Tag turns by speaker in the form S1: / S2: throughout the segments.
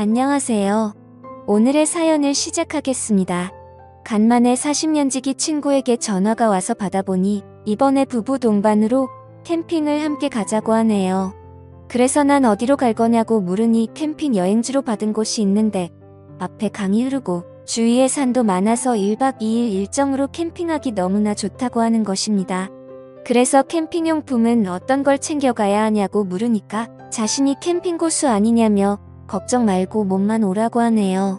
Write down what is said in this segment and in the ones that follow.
S1: 안녕하세요. 오늘의 사연을 시작하겠습니다. 간만에 40년지기 친구에게 전화가 와서 받아보니 이번에 부부 동반으로 캠핑을 함께 가자고 하네요. 그래서 난 어디로 갈 거냐고 물으니 캠핑 여행지로 받은 곳이 있는데 앞에 강이 흐르고 주위에 산도 많아서 1박 2일 일정으로 캠핑하기 너무나 좋다고 하는 것입니다. 그래서 캠핑용품은 어떤 걸 챙겨가야 하냐고 물으니까 자신이 캠핑 고수 아니냐며 걱정 말고 몸만 오라고 하네요.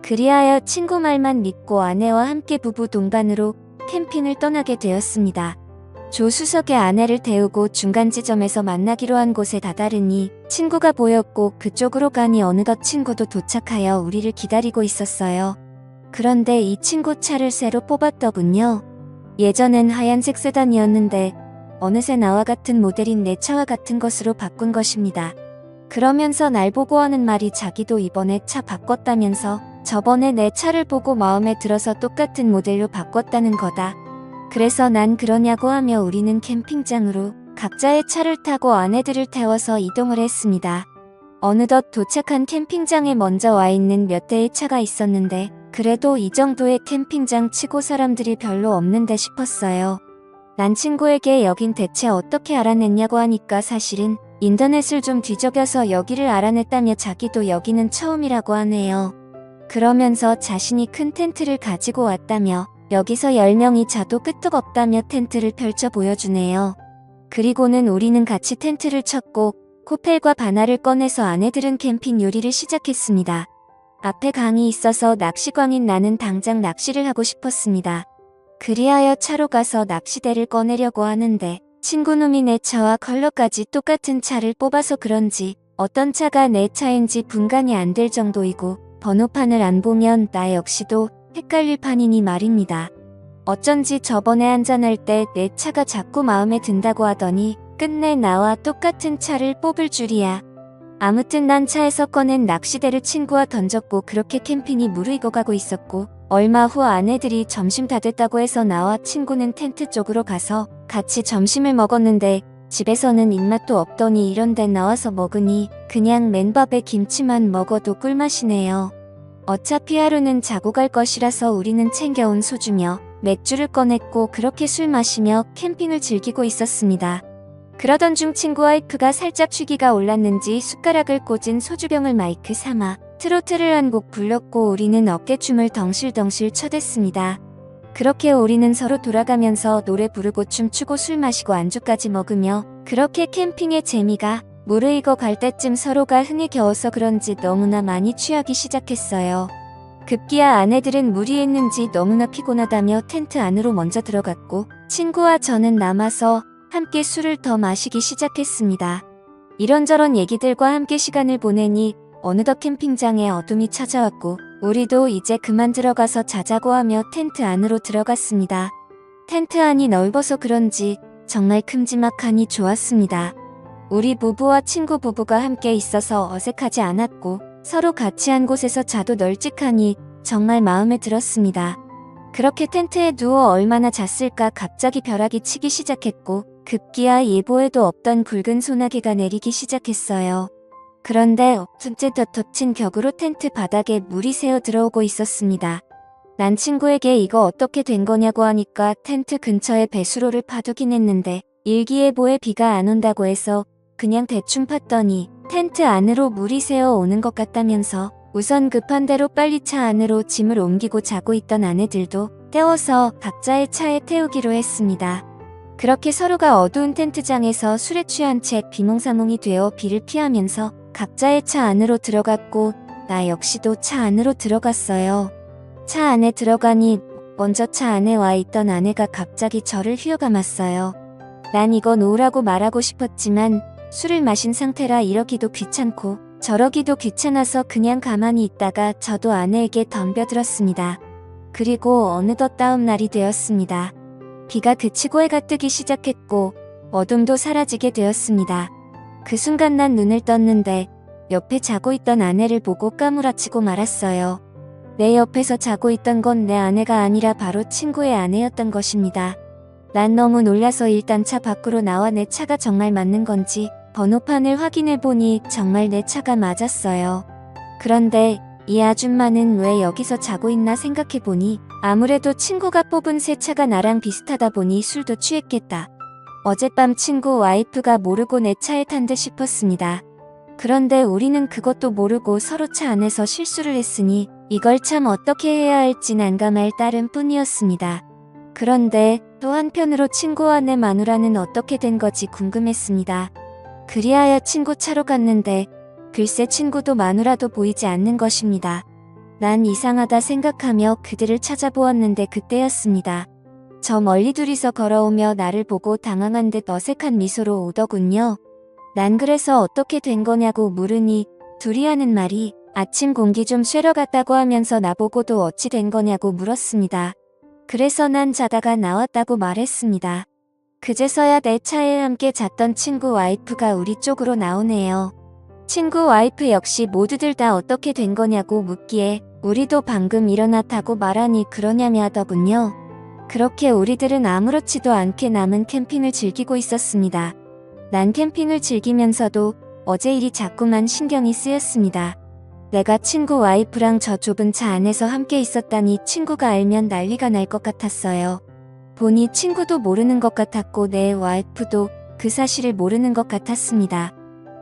S1: 그리하여 친구 말만 믿고 아내와 함께 부부 동반으로 캠핑을 떠나게 되었습니다. 조수석에 아내를 태우고 중간 지점에서 만나기로 한 곳에 다다르니 친구가 보였고 그쪽으로 가니 어느덧 친구도 도착하여 우리를 기다리고 있었어요. 그런데 이 친구 차를 새로 뽑았더군요. 예전엔 하얀색 세단이었는데 어느새 나와 같은 모델인 내 차와 같은 것으로 바꾼 것입니다. 그러면서 날 보고 하는 말이 자기도 이번에 차 바꿨다면서 저번에 내 차를 보고 마음에 들어서 똑같은 모델로 바꿨다는 거다. 그래서 난 그러냐고 하며 우리는 캠핑장으로 각자의 차를 타고 아내들을 태워서 이동을 했습니다. 어느덧 도착한 캠핑장에 먼저 와 있는 몇 대의 차가 있었는데 그래도 이 정도의 캠핑장 치고 사람들이 별로 없는데 싶었어요. 난 친구에게 여긴 대체 어떻게 알아냈냐고 하니까 사실은 인터넷을 좀 뒤적여서 여기를 알아냈다며 자기도 여기는 처음이라고 하네요. 그러면서 자신이 큰 텐트를 가지고 왔다며 여기서 10명이 자도 끄떡없다며 텐트를 펼쳐 보여주네요. 그리고는 우리는 같이 텐트를 쳤고 코펠과 바나를 꺼내서 아내들은 캠핑 요리를 시작했습니다. 앞에 강이 있어서 낚시광인 나는 당장 낚시를 하고 싶었습니다. 그리하여 차로 가서 낚시대를 꺼내려고 하는데 친구놈이 내 차와 컬러까지 똑같은 차를 뽑아서 그런지 어떤 차가 내 차인지 분간이 안 될 정도이고 번호판을 안 보면 나 역시도 헷갈릴 판이니 말입니다. 어쩐지 저번에 한잔할 때 내 차가 자꾸 마음에 든다고 하더니 끝내 나와 똑같은 차를 뽑을 줄이야. 아무튼 난 차에서 꺼낸 낚시대를 친구와 던졌고 그렇게 캠핑이 무르익어가고 있었고 얼마 후 아내들이 점심 다 됐다고 해서 나와 친구는 텐트 쪽으로 가서 같이 점심을 먹었는데 집에서는 입맛도 없더니 이런 데 나와서 먹으니 그냥 맨밥에 김치만 먹어도 꿀맛이네요. 어차피 하루는 자고 갈 것이라서 우리는 챙겨온 소주며 맥주를 꺼냈고 그렇게 술 마시며 캠핑을 즐기고 있었습니다. 그러던 중 친구 와이프가 살짝 취기가 올랐는지 숟가락을 꽂은 소주병을 마이크 삼아 트로트를 한 곡 불렀고 우리는 어깨춤을 덩실덩실 쳐댔습니다. 그렇게 우리는 서로 돌아가면서 노래 부르고 춤추고 술 마시고 안주까지 먹으며 그렇게 캠핑의 재미가 무르익어 갈 때쯤 서로가 흥에 겨워서 그런지 너무나 많이 취하기 시작했어요. 급기야 아내들은 무리했는지 너무나 피곤하다며 텐트 안으로 먼저 들어갔고 친구와 저는 남아서 함께 술을 더 마시기 시작했습니다. 이런저런 얘기들과 함께 시간을 보내니 어느덧 캠핑장에 어둠이 찾아왔고 우리도 이제 그만 들어가서 자자고 하며 텐트 안으로 들어갔습니다. 텐트 안이 넓어서 그런지 정말 큼지막하니 좋았습니다. 우리 부부와 친구 부부가 함께 있어서 어색하지 않았고 서로 같이 한 곳에서 자도 널찍하니 정말 마음에 들었습니다. 그렇게 텐트에 누워 얼마나 잤을까 갑자기 벼락이 치기 시작했고 급기야 예보에도 없던 굵은 소나기가 내리기 시작했어요. 그런데 엎은째 덮친 격으로 텐트 바닥에 물이 새어 들어오고 있었습니다. 난 친구에게 이거 어떻게 된 거냐고 하니까 텐트 근처에 배수로를 파두긴 했는데 일기예보에 비가 안 온다고 해서 그냥 대충 팠더니 텐트 안으로 물이 새어 오는 것 같다면서 우선 급한 대로 빨리 차 안으로 짐을 옮기고 자고 있던 아내들도 태워서 각자의 차에 태우기로 했습니다. 그렇게 서로가 어두운 텐트장에서 술에 취한 채 비몽사몽이 되어 비를 피하면서 각자의 차 안으로 들어갔고 나 역시도 차 안으로 들어갔어요. 차 안에 들어가니 먼저 차 안에 와 있던 아내가 갑자기 저를 휘어감았어요. 난 이거 놓으라고 말하고 싶었지만 술을 마신 상태라 이러기도 귀찮고 저러기도 귀찮아서 그냥 가만히 있다가 저도 아내에게 덤벼들었습니다. 그리고 어느덧 다음 날이 되었습니다. 비가 그치고 해가 뜨기 시작했고 어둠도 사라지게 되었습니다. 그 순간 난 눈을 떴는데 옆에 자고 있던 아내를 보고 까무라치고 말았어요. 내 옆에서 자고 있던 건 내 아내가 아니라 바로 친구의 아내였던 것입니다. 난 너무 놀라서 일단 차 밖으로 나와 내 차가 정말 맞는 건지 번호판을 확인해보니 정말 내 차가 맞았어요. 그런데 이 아줌마는 왜 여기서 자고 있나 생각해보니 아무래도 친구가 뽑은 새 차가 나랑 비슷하다 보니 술도 취했겠다. 어젯밤 친구 와이프가 모르고 내 차에 탄 듯 싶었습니다. 그런데 우리는 그것도 모르고 서로 차 안에서 실수를 했으니 이걸 참 어떻게 해야 할지 난감할 따름 뿐이었습니다. 그런데 또 한편으로 친구와 내 마누라는 어떻게 된 거지 궁금했습니다. 그리하여 친구 차로 갔는데 글쎄 친구도 마누라도 보이지 않는 것입니다. 난 이상하다 생각하며 그들을 찾아보았는데 그때였습니다. 저 멀리 둘이서 걸어오며 나를 보고 당황한 듯 어색한 미소로 오더군요. 난 그래서 어떻게 된 거냐고 물으니 둘이 하는 말이 아침 공기 좀 쐬러 갔다고 하면서 나보고도 어찌 된 거냐고 물었습니다. 그래서 난 자다가 나왔다고 말했습니다. 그제서야 내 차에 함께 잤던 친구 와이프가 우리 쪽으로 나오네요. 친구 와이프 역시 모두들 다 어떻게 된 거냐고 묻기에 우리도 방금 일어났다고 말하니 그러냐며 하더군요. 그렇게 우리들은 아무렇지도 않게 남은 캠핑을 즐기고 있었습니다. 난 캠핑을 즐기면서도 어제 일이 자꾸만 신경이 쓰였습니다. 내가 친구 와이프랑 저 좁은 차 안에서 함께 있었다니 친구가 알면 난리가 날 것 같았어요. 보니 친구도 모르는 것 같았고 내 와이프도 그 사실을 모르는 것 같았습니다.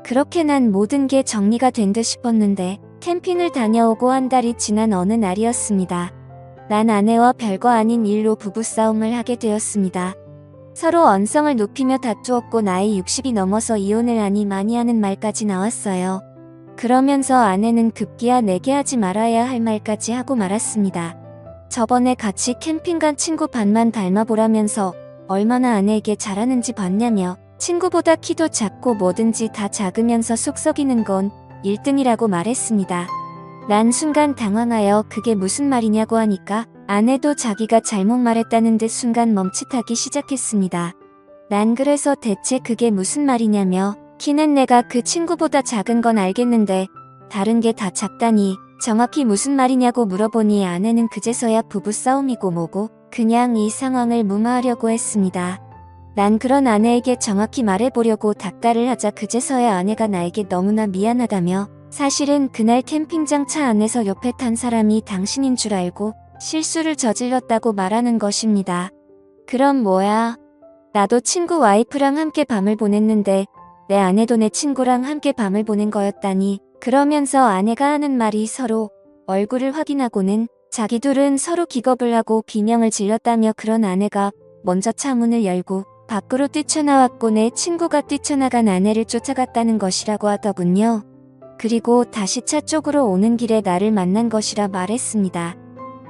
S1: 그렇게 난 모든 게 정리가 된 듯 싶었는데 캠핑을 다녀오고 한 달이 지난 어느 날이었습니다. 난 아내와 별거 아닌 일로 부부싸움을 하게 되었습니다. 서로 언성을 높이며 다투었고 나이 60이 넘어서 이혼을 하니 많이 하는 말까지 나왔어요. 그러면서 아내는 급기야 내게 하지 말아야 할 말까지 하고 말았습니다. 저번에 같이 캠핑 간 친구 반만 닮아보라면서 얼마나 아내에게 잘하는지 봤냐며 친구보다 키도 작고 뭐든지 다 작으면서 속 썩이는 건 1등이라고 말했습니다. 난 순간 당황하여 그게 무슨 말이냐고 하니까 아내도 자기가 잘못 말했다는 듯 순간 멈칫하기 시작했습니다. 난 그래서 대체 그게 무슨 말이냐며 키는 내가 그 친구보다 작은 건 알겠는데 다른 게 다 작다니 정확히 무슨 말이냐고 물어보니 아내는 그제서야 부부싸움이고 뭐고 그냥 이 상황을 무마하려고 했습니다. 난 그런 아내에게 정확히 말해보려고 닥달을 하자 그제서야 아내가 나에게 너무나 미안하다며 사실은 그날 캠핑장 차 안에서 옆에 탄 사람이 당신인 줄 알고 실수를 저질렀다고 말하는 것입니다. 그럼 뭐야? 나도 친구 와이프랑 함께 밤을 보냈는데 내 아내도 내 친구랑 함께 밤을 보낸 거였다니 그러면서 아내가 하는 말이 서로 얼굴을 확인하고는 자기 둘은 서로 기겁을 하고 비명을 질렀다며 그런 아내가 먼저 차 문을 열고 밖으로 뛰쳐나왔고 내 친구가 뛰쳐나간 아내를 쫓아갔다는 것이라고 하더군요. 그리고 다시 차 쪽으로 오는 길에 나를 만난 것이라 말했습니다.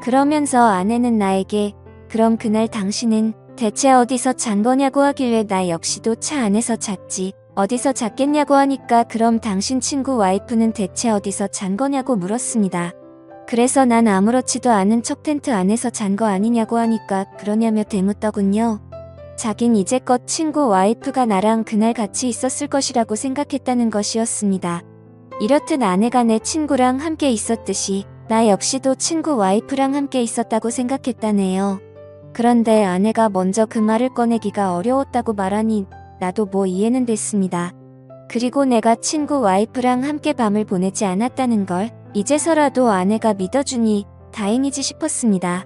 S1: 그러면서 아내는 나에게 그럼 그날 당신은 대체 어디서 잔 거냐고 하길래 나 역시도 차 안에서 잤지 어디서 잤겠냐고 하니까 그럼 당신 친구 와이프는 대체 어디서 잔 거냐고 물었습니다. 그래서 난 아무렇지도 않은 척 텐트 안에서 잔 거 아니냐고 하니까 그러냐며 대묻더군요. 자긴 이제껏 친구 와이프가 나랑 그날 같이 있었을 것이라고 생각했다는 것이었습니다. 이렇듯 아내가 내 친구랑 함께 있었듯이 나 역시도 친구 와이프랑 함께 있었다고 생각했다네요. 그런데 아내가 먼저 그 말을 꺼내기가 어려웠다고 말하니 나도 뭐 이해는 됐습니다. 그리고 내가 친구 와이프랑 함께 밤을 보내지 않았다는 걸 이제서라도 아내가 믿어주니 다행이지 싶었습니다.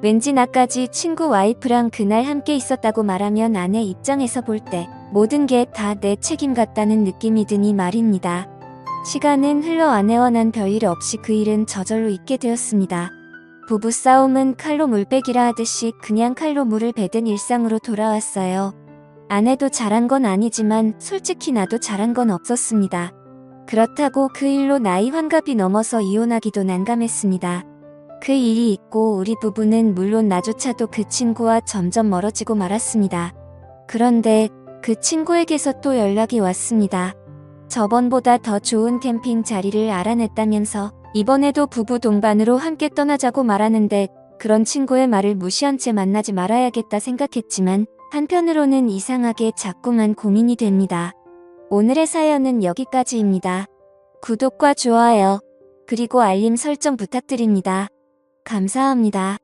S1: 왠지 나까지 친구 와이프랑 그날 함께 있었다고 말하면 아내 입장에서 볼 때 모든 게 다 내 책임 같다는 느낌이 드니 말입니다. 시간은 흘러 아내와 난 별일 없이 그 일은 저절로 잊게 되었습니다. 부부싸움은 칼로 물 빼기라 하듯이 그냥 칼로 물을 베든 일상으로 돌아왔어요. 아내도 잘한 건 아니지만 솔직히 나도 잘한 건 없었습니다. 그렇다고 그 일로 나이 환갑이 넘어서 이혼하기도 난감했습니다. 그 일이 있고 우리 부부는 물론 나조차도 그 친구와 점점 멀어지고 말았습니다. 그런데 그 친구에게서 또 연락이 왔습니다. 저번보다 더 좋은 캠핑 자리를 알아냈다면서 이번에도 부부 동반으로 함께 떠나자고 말하는데 그런 친구의 말을 무시한 채 만나지 말아야겠다 생각했지만 한편으로는 이상하게 자꾸만 고민이 됩니다. 오늘의 사연은 여기까지입니다. 구독과 좋아요, 그리고 알림 설정 부탁드립니다. 감사합니다.